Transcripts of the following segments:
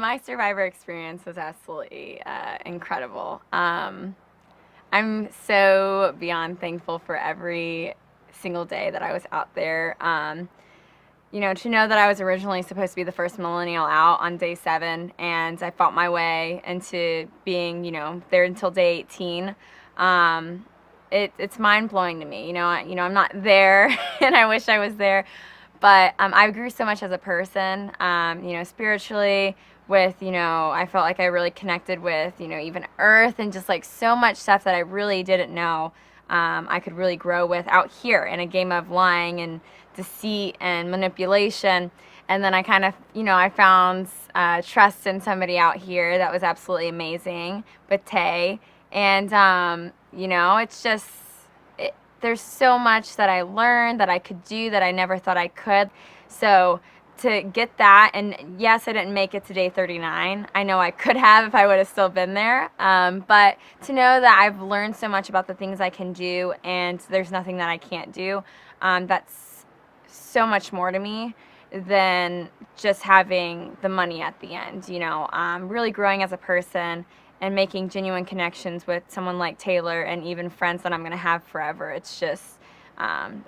My Survivor experience was absolutely incredible. I'm so beyond thankful for every single day that I was out there. To know that I was originally supposed to be the first millennial out on day 7, and I fought my way into being, there until day 18. It's mind blowing to me. I'm not there, and I wish I was there, but I grew so much as a person. Spiritually. I felt like I really connected with, even Earth and just like so much stuff that I really didn't know. I could really grow with out here in a game of lying and deceit and manipulation. And then I kind of, I found trust in somebody out here that was absolutely amazing with Tay. And, it's just, there's so much that I learned that I could do that I never thought I could. So to get that, and yes, I didn't make it to day 39. I know I could have if I would have still been there. But to know that I've learned so much about the things I can do and there's nothing that I can't do, that's so much more to me than just having the money at the end. Really growing as a person and making genuine connections with someone like Taylor and even friends that I'm going to have forever. It's just,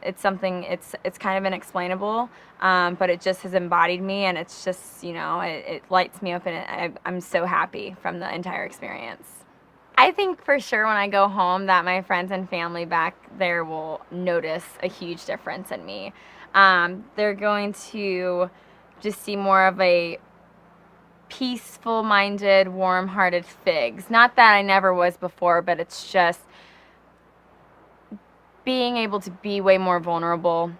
it's something, it's kind of inexplainable, but it just has embodied me, and it's just, it lights me up, and I'm so happy from the entire experience. I think for sure when I go home that my friends and family back there will notice a huge difference in me. They're going to just see more of a peaceful-minded, warm-hearted Figs. Not that I never was before, but it's just being able to be way more vulnerable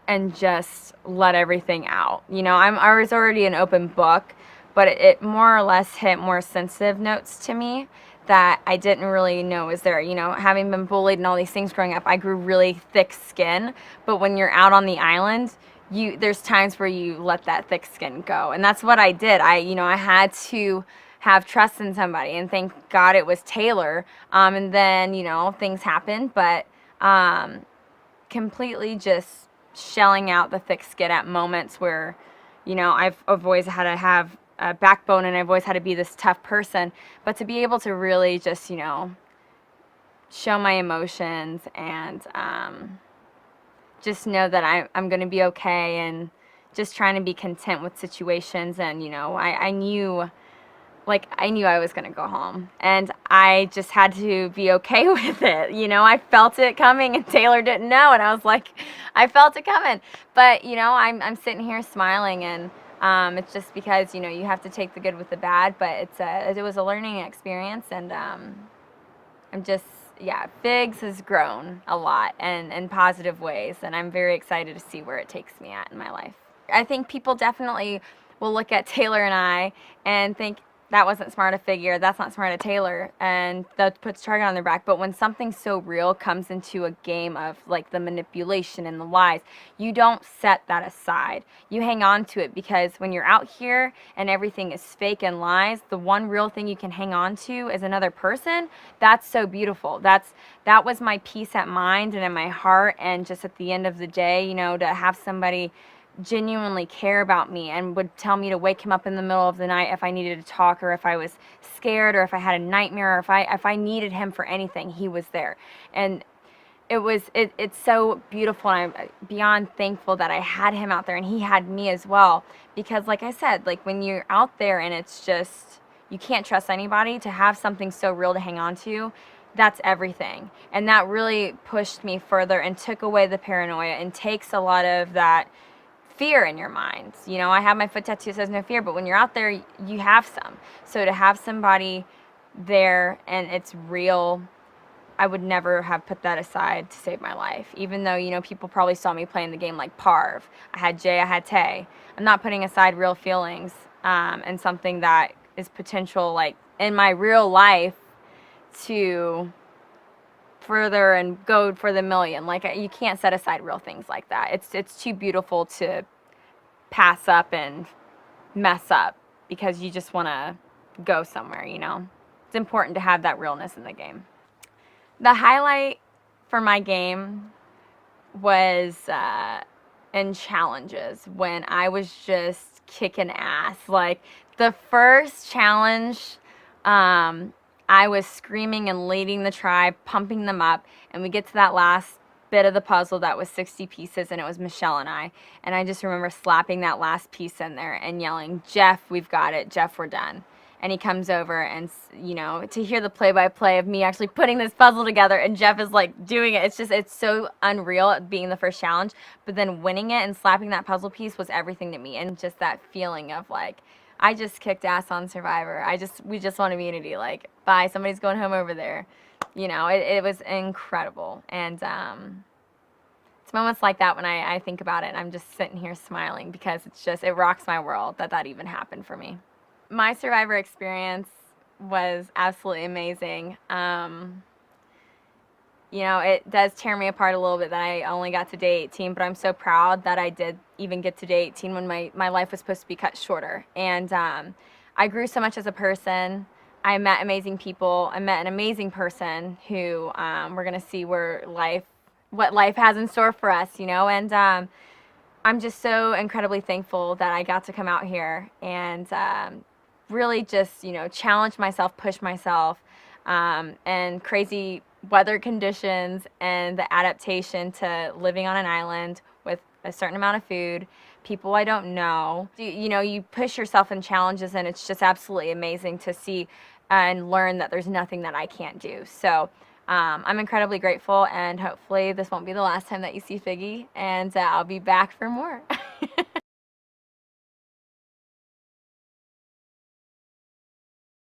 and just let everything out. I was already an open book, but it more or less hit more sensitive notes to me that I didn't really know was there. Having been bullied and all these things growing up, I grew really thick skin, but when you're out on the island, there's times where you let that thick skin go, and that's what I did. I had to have trust in somebody, and thank God it was Taylor. And then things happened, but completely just shelling out the thick skin at moments where I've always had to have a backbone, and I've always had to be this tough person, but to be able to really just show my emotions and just know that I'm going to be okay, and just trying to be content with situations. And I knew I was going to go home, and I just had to be okay with it. I felt it coming, and Taylor didn't know, and I was like, I felt it coming. But I'm sitting here smiling, and it's just because you have to take the good with the bad. But it was a learning experience, and I'm just, yeah, Figs has grown a lot, and in positive ways, and I'm very excited to see where it takes me at in my life. I think people definitely will look at Taylor and I and think, that wasn't smart of Figgy, that's not smart of Taylor, and that puts target on their back. But when something so real comes into a game of like the manipulation and the lies, you don't set that aside. You hang on to it, because when you're out here and everything is fake and lies, the one real thing you can hang on to is another person. That's so beautiful. That was my peace at mind and in my heart, and just at the end of the day, to have somebody genuinely care about me and would tell me to wake him up in the middle of the night if I needed to talk, or if I was scared, or if I had a nightmare, or if I needed him for anything, he was there. And it's so beautiful, and I'm beyond thankful that I had him out there and he had me as well. Because like I said, like when you're out there and it's just, you can't trust anybody, to have something so real to hang on to, that's everything. And that really pushed me further and took away the paranoia and takes a lot of that fear in your mind. I have my foot tattoo that says no fear, but when you're out there, you have some. So to have somebody there and it's real, I would never have put that aside to save my life. Even though, people probably saw me playing the game like Parv. I had Jay, I had Tay. I'm not putting aside real feelings and something that is potential, like in my real life, to further and go for the million. Like, you can't set aside real things like that. It's too beautiful to pass up and mess up because you just want to go somewhere. It's important to have that realness in the game. The highlight for my game was in challenges when I was just kicking ass. Like the first challenge, I was screaming and leading the tribe, pumping them up, and we get to that last bit of the puzzle that was 60 pieces, and it was Michelle and I just remember slapping that last piece in there and yelling, "Jeff, we've got it. Jeff, we're done." And he comes over, and you know, to hear the play-by-play of me actually putting this puzzle together and Jeff is like doing it, it's so unreal being the first challenge, but then winning it and slapping that puzzle piece was everything to me. And just that feeling of like, I just kicked ass on Survivor. We just want immunity. Like, bye, somebody's going home over there. You know, it was incredible. And it's moments like that when I think about it and I'm just sitting here smiling, because it rocks my world that even happened for me. My Survivor experience was absolutely amazing. You know, it does tear me apart a little bit that I only got to day 18, but I'm so proud that I did even get to day 18 when my life was supposed to be cut shorter. And I grew so much as a person. I met amazing people. I met an amazing person who we're going to see what life has in store for us, you know. And I'm just so incredibly thankful that I got to come out here and really just, you know, challenge myself, push myself, and crazy weather conditions and the adaptation to living on an island with a certain amount of food, people I don't know. You know, you push yourself in challenges, and it's just absolutely amazing to see and learn that there's nothing that I can't do. So I'm incredibly grateful, and hopefully this won't be the last time that you see Figgy, and I'll be back for more.